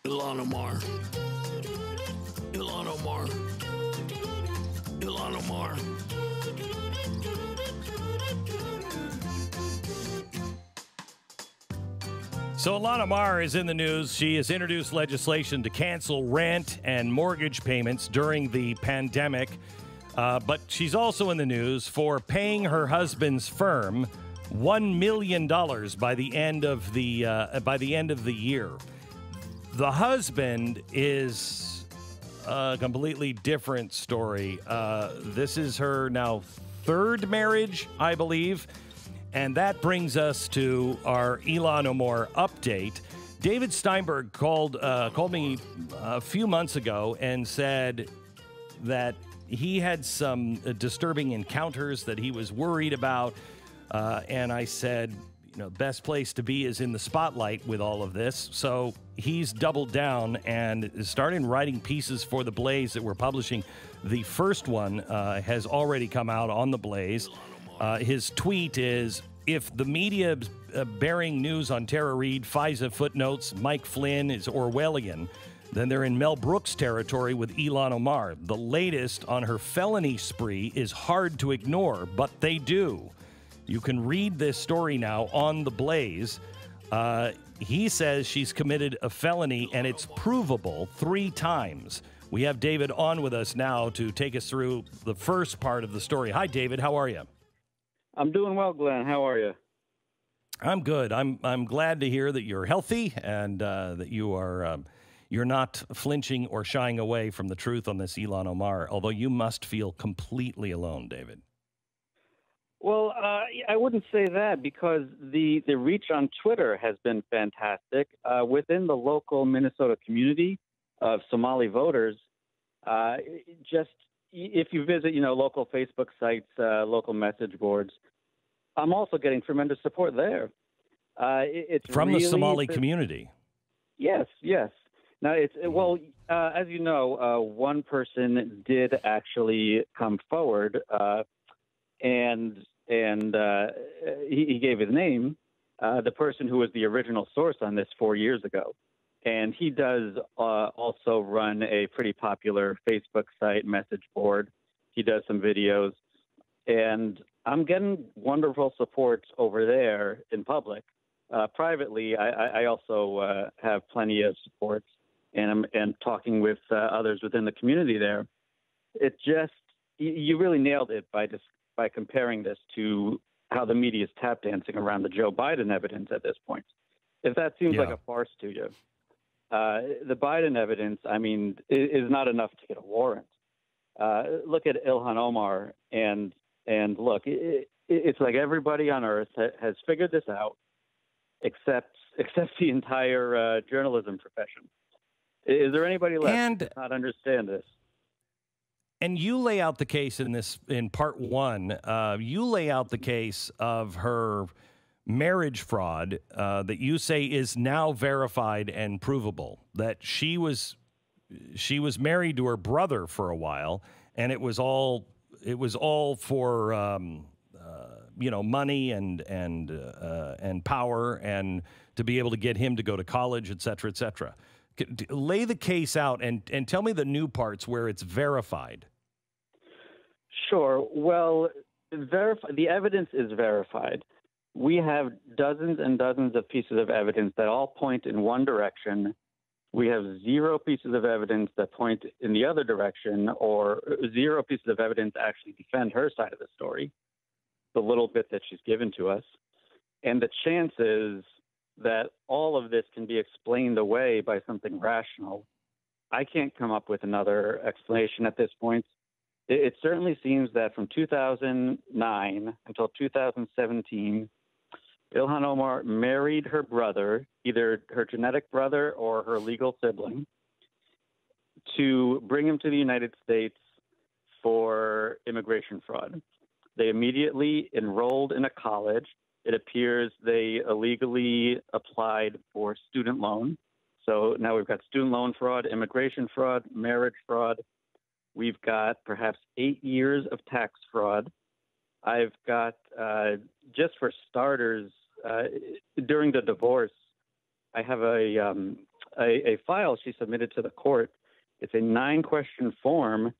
Ilhan Omar. Ilhan Omar. Ilhan Omar. So Ilhan Omar is in the news. She has introduced legislation to cancel rent and mortgage payments during the pandemic. But she's also in the news for paying her husband's firm $1 million by the end of the year. The husband is a completely different story. This is her now third marriage, I believe. And that brings us to our Ilhan Omar update. David Steinberg called me a few months ago and said that he had some disturbing encounters that he was worried about. And I said, best place to be is in the spotlight with all of this. So he's doubled down and started writing pieces for TheBlaze that we're publishing. The first one has already come out on TheBlaze. His tweet is, if the media bearing news on Tara Reid, FISA footnotes, Mike Flynn is Orwellian, then they're in Mel Brooks territory with Ilhan Omar. The latest on her felony spree is hard to ignore, but they do. You can read this story now on TheBlaze. He says she's committed a felony, and it's provable 3 times. We have David on with us now to take us through the first part of the story. Hi, David. How are you? I'm doing well, Glenn. How are you? I'm good. I'm glad to hear that you're healthy and that you're not flinching or shying away from the truth on this Ilhan Omar, although you must feel completely alone, David. Well, I wouldn't say that, because the reach on Twitter has been fantastic. Within the local Minnesota community of Somali voters, if you visit, local Facebook sites, local message boards, I'm also getting tremendous support there. It's from really the Somali community. Yes. Now, as you know, one person did actually come forward, and he gave his name, the person who was the original source on this 4 years ago. And he does also run a pretty popular Facebook site, message board. He does some videos. And I'm getting wonderful support over there in public. Privately, I also have plenty of support, and I'm talking with others within the community there. It just, you really nailed it by comparing this to how the media is tap dancing around the Joe Biden evidence at this point. If that seems like a farce to you, the Biden evidence, is not enough to get a warrant. Look at Ilhan Omar, and look, it's like everybody on earth has figured this out, except the entire journalism profession. Is there anybody left who does not understand this? And you lay out the case in part 1. You lay out the case of her marriage fraud that you say is now verified and provable, that she was married to her brother for a while, and it was all for money and power, and to be able to get him to go to college, et cetera, et cetera. Lay the case out and tell me the new parts where it's verified. Sure. Well, the evidence is verified. We have dozens and dozens of pieces of evidence that all point in one direction. We have 0 pieces of evidence that point in the other direction, or 0 pieces of evidence that actually defend her side of the story, the little bit that she's given to us. And the chances that all of this can be explained away by something rational, I can't come up with another explanation at this point. It certainly seems that from 2009 until 2017, Ilhan Omar married her brother, either her genetic brother or her legal sibling, to bring him to the United States for immigration fraud. They immediately enrolled in a college. It appears they illegally applied for student loan. So now we've got student loan fraud, immigration fraud, marriage fraud. We've got perhaps 8 years of tax fraud. I've got, just for starters, during the divorce, I have a file she submitted to the court. It's a 9-question form.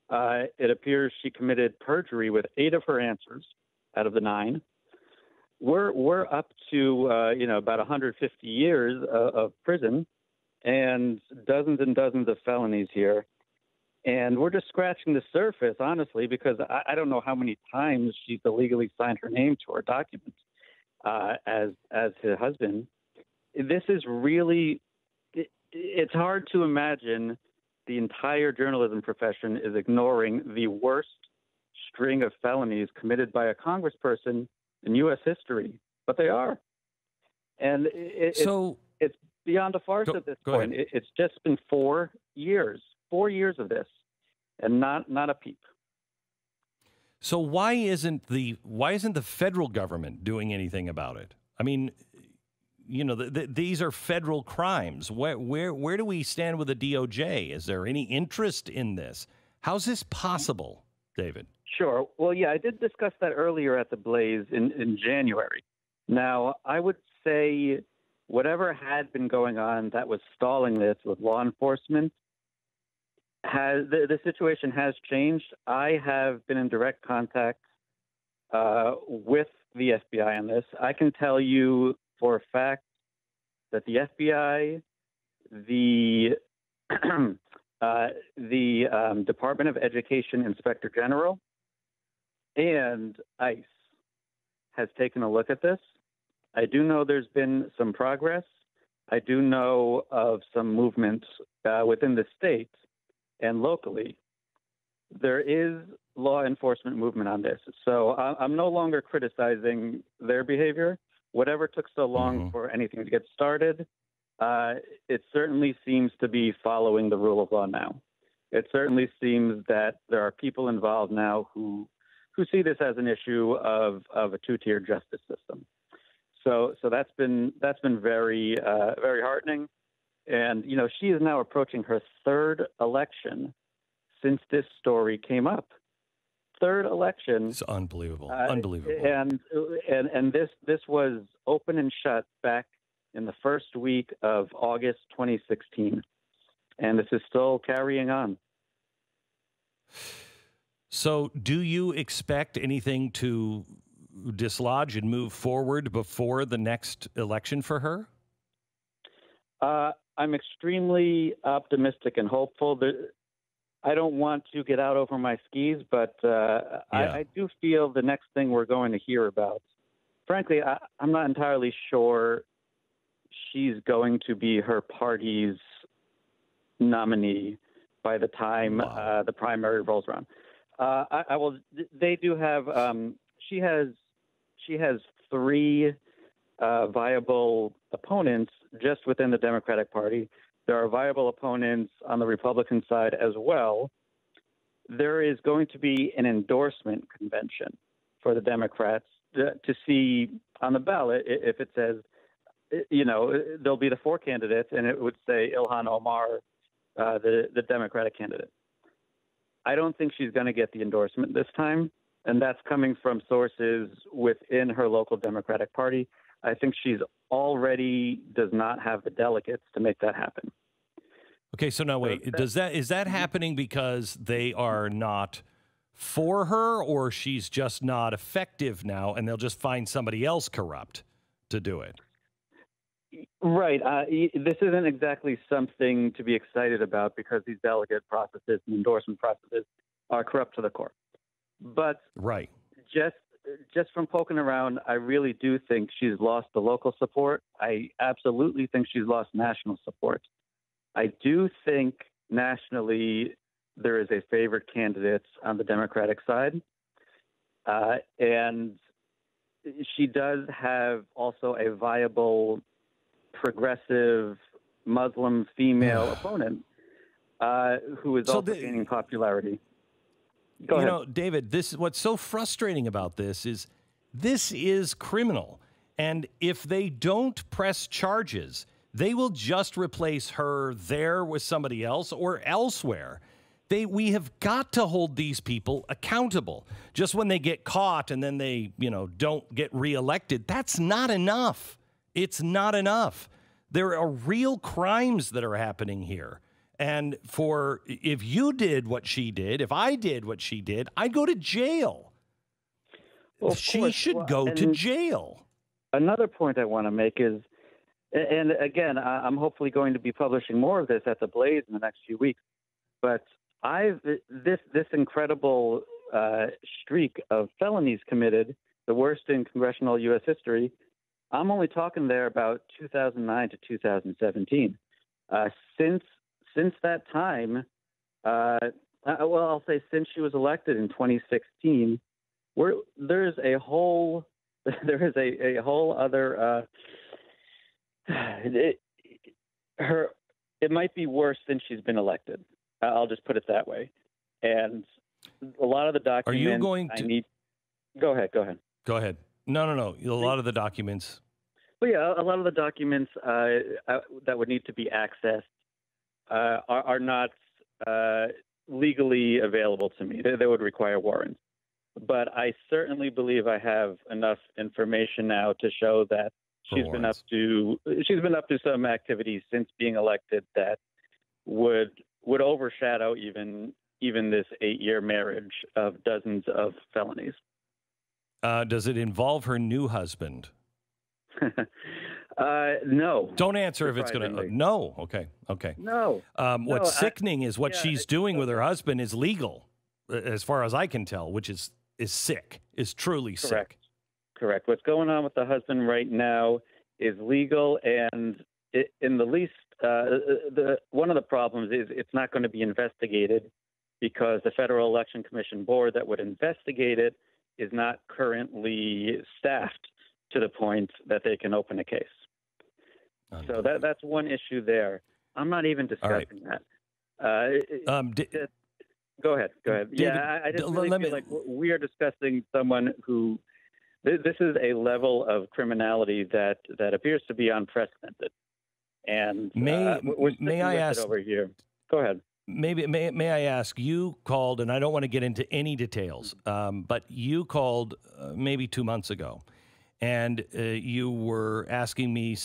It appears she committed perjury with 8 of her answers out of the 9. We're up to about 150 years of prison and dozens of felonies here. And we're just scratching the surface, honestly, because I don't know how many times she's illegally signed her name to her documents as her husband. This is really, it's hard to imagine the entire journalism profession is ignoring the worst string of felonies committed by a congressperson in U.S. history, but they are. And it's beyond a farce at this point. It's just been 4 years of this, and not a peep. So why isn't the federal government doing anything about it? I mean, these are federal crimes. Where do we stand with the DOJ? Is there any interest in this? How's this possible, David? Sure. Well, yeah, I did discuss that earlier at TheBlaze in January. Now, I would say whatever had been going on that was stalling this with law enforcement, the situation has changed. I have been in direct contact with the FBI on this. I can tell you for a fact that the FBI, the Department of Education Inspector General, and ICE has taken a look at this. I do know there's been some progress. I do know of some movement within the state and locally. There is law enforcement movement on this. So I'm no longer criticizing their behavior. Whatever took so long for anything to get started, it certainly seems to be following the rule of law now. It certainly seems that there are people involved now who see this as an issue of a two-tier justice system. So that's been very very heartening. And she is now approaching her 3rd election since this story came up. 3rd election. It's unbelievable. Unbelievable. And this was open and shut back in the first week of August 2016. And this is still carrying on. So do you expect anything to dislodge and move forward before the next election for her? I'm extremely optimistic and hopeful. I don't want to get out over my skis, but I do feel the next thing we're going to hear about. Frankly, I'm not entirely sure she's going to be her party's nominee by the time the primary rolls around. I will. They do have. She has 3 viable opponents just within the Democratic Party. There are viable opponents on the Republican side as well. There is going to be an endorsement convention for the Democrats to see on the ballot if it says, there'll be the 4 candidates, and it would say Ilhan Omar, the Democratic candidate. I don't think she's going to get the endorsement this time, and that's coming from sources within her local Democratic Party. I think she's already does not have the delegates to make that happen. Okay, so now wait, is that happening because they are not for her, or she's just not effective now, and they'll just find somebody else corrupt to do it? Right. This isn't exactly something to be excited about because these delegate processes and endorsement processes are corrupt to the core. But right. Just from poking around, I really do think she's lost the local support. I absolutely think she's lost national support. I do think nationally there is a favored candidate on the Democratic side. And she does have also a viable progressive Muslim female opponent who is also gaining popularity. Go ahead. David, what's so frustrating about this is criminal. And if they don't press charges, they will just replace her there with somebody else or elsewhere. We have got to hold these people accountable. Just when they get caught and then they, don't get reelected, that's not enough. It's not enough. There are real crimes that are happening here. And if you did what she did, if I did what she did, I'd go to jail. Well, she should go to jail. Another point I want to make is, and again, I'm hopefully going to be publishing more of this at TheBlaze in the next few weeks, but this incredible streak of felonies committed, the worst in congressional U.S. history, I'm only talking there about 2009 to 2017. Since that time, I'll say since she was elected in 2016, there is a whole other. It might be worse since she's been elected. I'll just put it that way. And a lot of the documents. Are you going to? Go ahead. Go ahead. No. A lot of the documents. Well, yeah, a lot of the documents that would need to be accessed are not legally available to me. They would require warrants. But I certainly believe I have enough information now to show that she's been up to some activities since being elected that would overshadow even this 8-year marriage of dozens of felonies. Does it involve her new husband? No. Don't answer if it's going to. No. Okay. No. What's sickening is what she's doing with her husband is legal, as far as I can tell, which is sick, is truly sick. Correct. What's going on with the husband right now is legal, and in the least, one of the problems is it's not going to be investigated because the Federal Election Commission board that would investigate it is not currently staffed to the point that they can open a case. So that's one issue there. I'm not even discussing that. Go ahead. David, yeah, I just really feel like we are discussing someone who this is a level of criminality that appears to be unprecedented. And may I ask over here? Go ahead. May I ask? You called, and I don't want to get into any details, but you called maybe 2 months ago, and you were asking me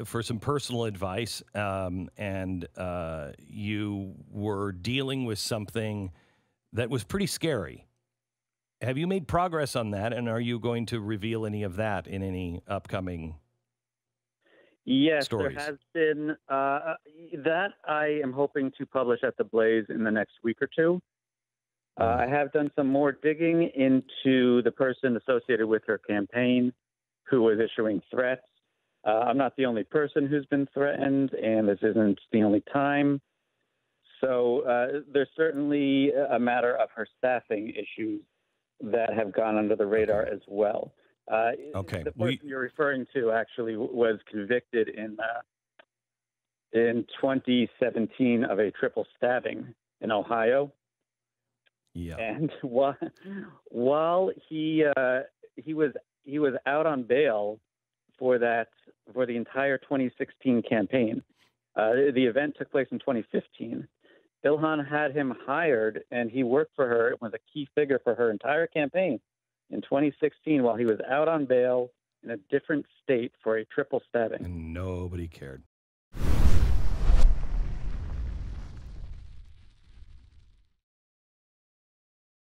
for some personal advice, and you were dealing with something that was pretty scary. Have you made progress on that, and are you going to reveal any of that in any upcoming stories? There has been that I am hoping to publish at TheBlaze in the next week or two. I have done some more digging into the person associated with her campaign who was issuing threats. I'm not the only person who's been threatened, and this isn't the only time. So there's certainly a matter of her staffing issues that have gone under the radar as well. The person you're referring to actually was convicted in 2017 of a triple stabbing in Ohio. Yeah. And while he was out on bail for the entire 2016 campaign, the event took place in 2015. Ilhan had him hired, and he worked for her. It was a key figure for her entire campaign in 2016 while he was out on bail in a different state for a triple stabbing. And nobody cared.